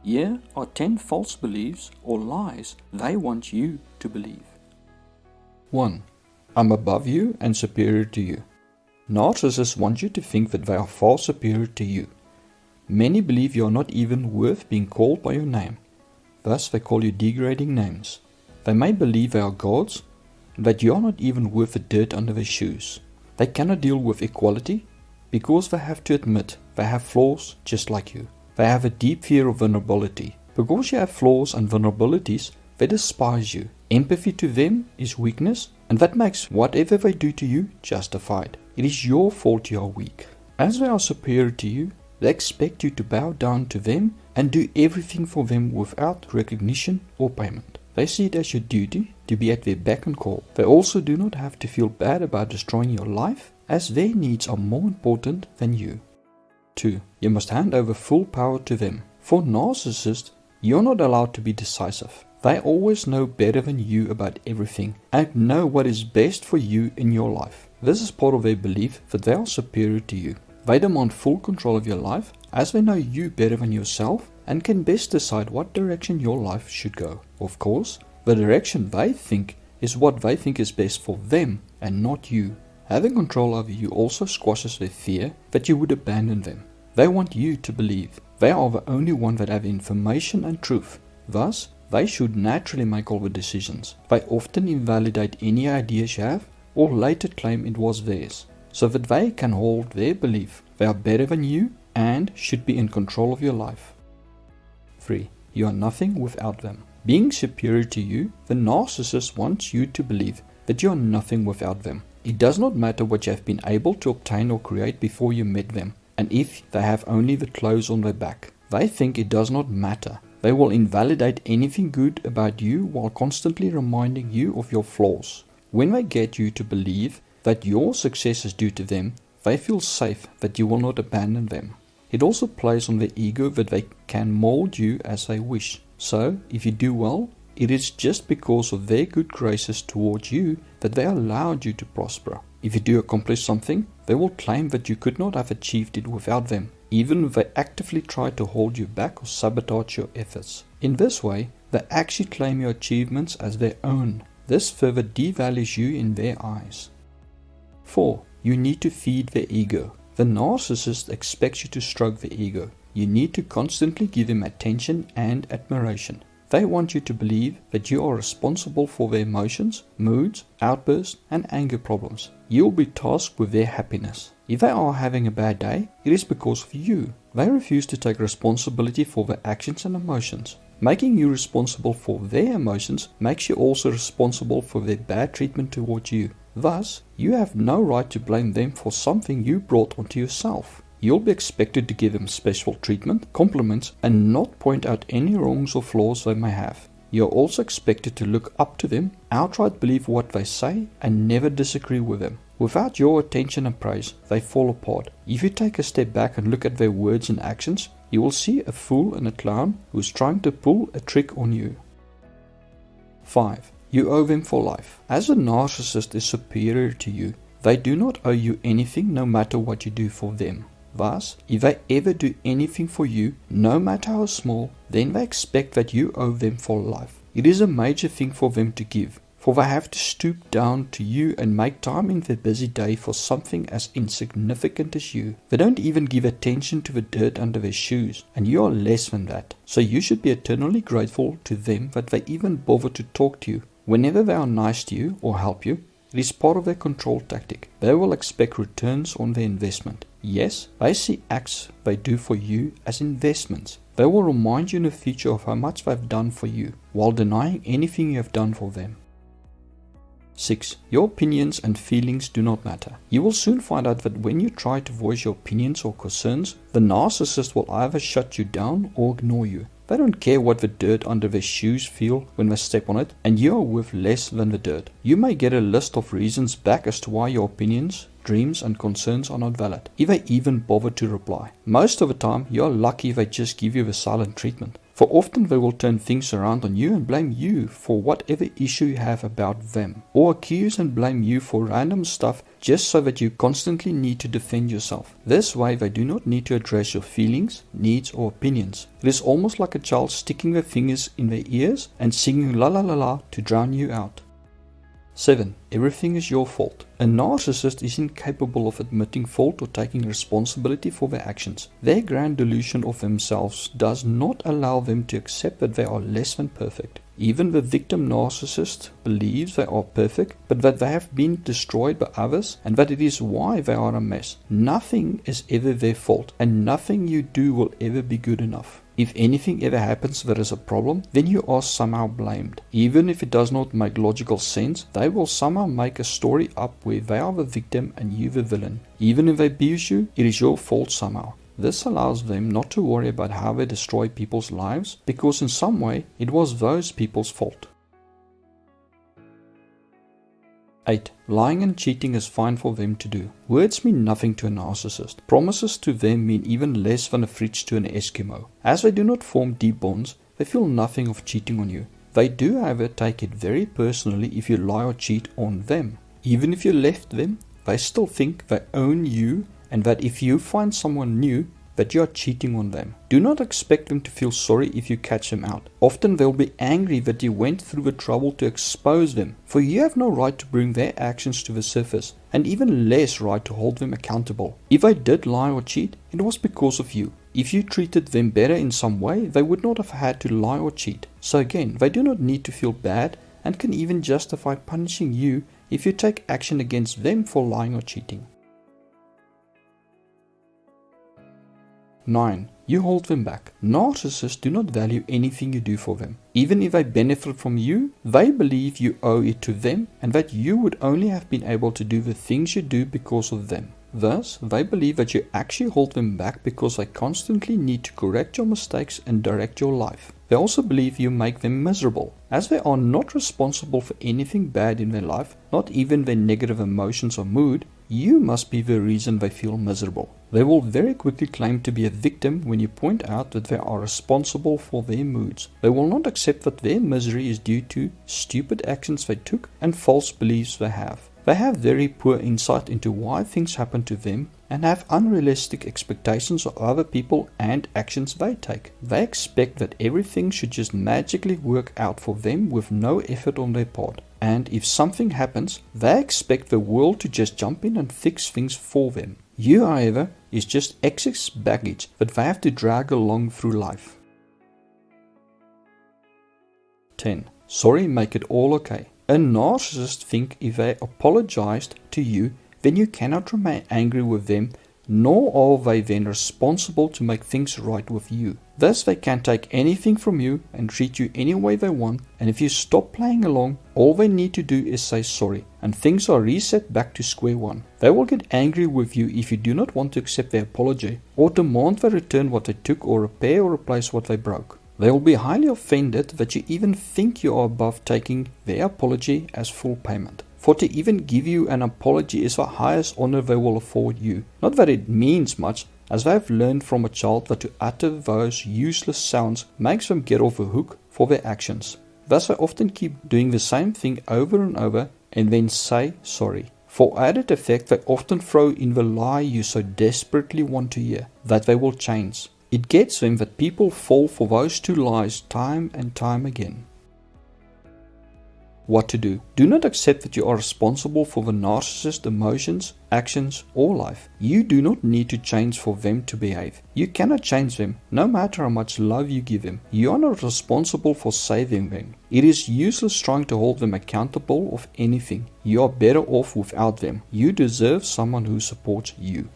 Here are 10 false beliefs or lies they want you to believe. 1. I'm above you and superior to you. Narcissists want you to think that they are far superior to you. Many believe you are not even worth being called by your name. Thus they call you degrading names. They may believe they are gods, and that you are not even worth the dirt under their shoes. They cannot deal with equality because they have to admit they have flaws just like you. They have a deep fear of vulnerability. Because you have flaws and vulnerabilities, they despise you. Empathy to them is weakness, and that makes whatever they do to you justified. It is your fault you are weak. As they are superior to you, they expect you to bow down to them and do everything for them without recognition or payment. They see it as your duty to be at their beck and call. They also do not have to feel bad about destroying your life, as their needs are more important than you. 2. You must hand over full power to them. For narcissists, you're not allowed to be decisive. They always know better than you about everything and know what is best for you in your life. This is part of their belief that they are superior to you. They demand full control of your life as they know you better than yourself and can best decide what direction your life should go. Of course, the direction they think is what they think is best for them and not you. Having control over you also squashes their fear that you would abandon them. They want you to believe they are the only one that have information and truth. Thus, they should naturally make all the decisions. They often invalidate any ideas you have or later claim it was theirs, so that they can hold their belief they are better than you and should be in control of your life. 3. You are nothing without them. Being superior to you, the narcissist wants you to believe that you are nothing without them. It does not matter what you have been able to obtain or create before you met them, and if they have only the clothes on their back. They think it does not matter. They will invalidate anything good about you while constantly reminding you of your flaws. When they get you to believe that your success is due to them, they feel safe that you will not abandon them. It also plays on their ego that they can mold you as they wish. So, if you do well, it is just because of their good graces towards you that they allowed you to prosper. If you do accomplish something, they will claim that you could not have achieved it without them, even if they actively try to hold you back or sabotage your efforts. In this way, they actually claim your achievements as their own. This further devalues you in their eyes. 4. You need to feed their ego. The narcissist expects you to stroke their ego. You need to constantly give them attention and admiration. They want you to believe that you are responsible for their emotions, moods, outbursts, and anger problems. You will be tasked with their happiness. If they are having a bad day, it is because of you. They refuse to take responsibility for their actions and emotions. Making you responsible for their emotions makes you also responsible for their bad treatment towards you. Thus, you have no right to blame them for something you brought onto yourself. You'll be expected to give them special treatment, compliments, and not point out any wrongs or flaws they may have. You're also expected to look up to them, outright believe what they say, and never disagree with them. Without your attention and praise, they fall apart. If you take a step back and look at their words and actions, you will see a fool and a clown who is trying to pull a trick on you. 5. You owe them for life. As a narcissist is superior to you, they do not owe you anything no matter what you do for them. Thus, if they ever do anything for you, no matter how small, then they expect that you owe them for life. It is a major thing for them to give, for they have to stoop down to you and make time in their busy day for something as insignificant as you. They don't even give attention to the dirt under their shoes, and you are less than that. So you should be eternally grateful to them that they even bother to talk to you. Whenever they are nice to you or help you, it is part of their control tactic. They will expect returns on their investment. Yes, they see acts they do for you as investments. They will remind you in the future of how much they've done for you, while denying anything you have done for them. 6. Your opinions and feelings do not matter. You will soon find out that when you try to voice your opinions or concerns, the narcissist will either shut you down or ignore you. They don't care what the dirt under their shoes feel when they step on it, and you are worth less than the dirt. You may get a list of reasons back as to why your opinions, dreams and concerns are not valid, if they even bother to reply. Most of the time, you are lucky if they just give you the silent treatment. For often they will turn things around on you and blame you for whatever issue you have about them, or accuse and blame you for random stuff just so that you constantly need to defend yourself. This way they do not need to address your feelings, needs or opinions. It is almost like a child sticking their fingers in their ears and singing la la la la to drown you out. 7. Everything is your fault. A narcissist is incapable of admitting fault or taking responsibility for their actions. Their grand delusion of themselves does not allow them to accept that they are less than perfect. Even the victim narcissist believes they are perfect, but that they have been destroyed by others and that it is why they are a mess. Nothing is ever their fault, and nothing you do will ever be good enough. If anything ever happens that is a problem, then you are somehow blamed. Even if it does not make logical sense, they will somehow make a story up where they are the victim and you the villain. Even if they abuse you, it is your fault somehow. This allows them not to worry about how they destroy people's lives, because in some way it was those people's fault. 8. Lying and cheating is fine for them to do. Words mean nothing to a narcissist. Promises to them mean even less than a fridge to an Eskimo. As they do not form deep bonds, they feel nothing of cheating on you. They do, however, take it very personally if you lie or cheat on them. Even if you left them, they still think they own you, and that if you find someone new, that you are cheating on them. Do not expect them to feel sorry if you catch them out. Often they'll be angry that you went through the trouble to expose them, for you have no right to bring their actions to the surface, and even less right to hold them accountable. If they did lie or cheat, it was because of you. If you treated them better in some way, they would not have had to lie or cheat. So again, they do not need to feel bad and can even justify punishing you if you take action against them for lying or cheating. 9. You hold them back. Narcissists do not value anything you do for them. Even if they benefit from you, they believe you owe it to them and that you would only have been able to do the things you do because of them. Thus, they believe that you actually hold them back because they constantly need to correct your mistakes and direct your life. They also believe you make them miserable. As they are not responsible for anything bad in their life, not even their negative emotions or mood, you must be the reason they feel miserable. They will very quickly claim to be a victim when you point out that they are responsible for their moods. They will not accept that their misery is due to stupid actions they took and false beliefs they have. They have very poor insight into why things happen to them and have unrealistic expectations of other people and actions they take. They expect that everything should just magically work out for them with no effort on their part. And if something happens, they expect the world to just jump in and fix things for them. You, however, is just excess baggage that they have to drag along through life. 10. Sorry, make it all okay. A narcissist thinks if they apologized to you, then you cannot remain angry with them, nor are they then responsible to make things right with you. Thus they can take anything from you and treat you any way they want, and if you stop playing along, all they need to do is say sorry, and things are reset back to square one. They will get angry with you if you do not want to accept their apology, or demand they return what they took or repair or replace what they broke. They will be highly offended that you even think you are above taking their apology as full payment. For to even give you an apology is the highest honor they will afford you. Not that it means much, as they have learned from a child that to utter those useless sounds makes them get off the hook for their actions. Thus they often keep doing the same thing over and over and then say sorry. For added effect, they often throw in the lie you so desperately want to hear, that they will change. It gets them that people fall for those two lies time and time again. What to do? Do not accept that you are responsible for the narcissist's emotions, actions, or life. You do not need to change for them to behave. You cannot change them, no matter how much love you give them. You are not responsible for saving them. It is useless trying to hold them accountable of anything. You are better off without them. You deserve someone who supports you.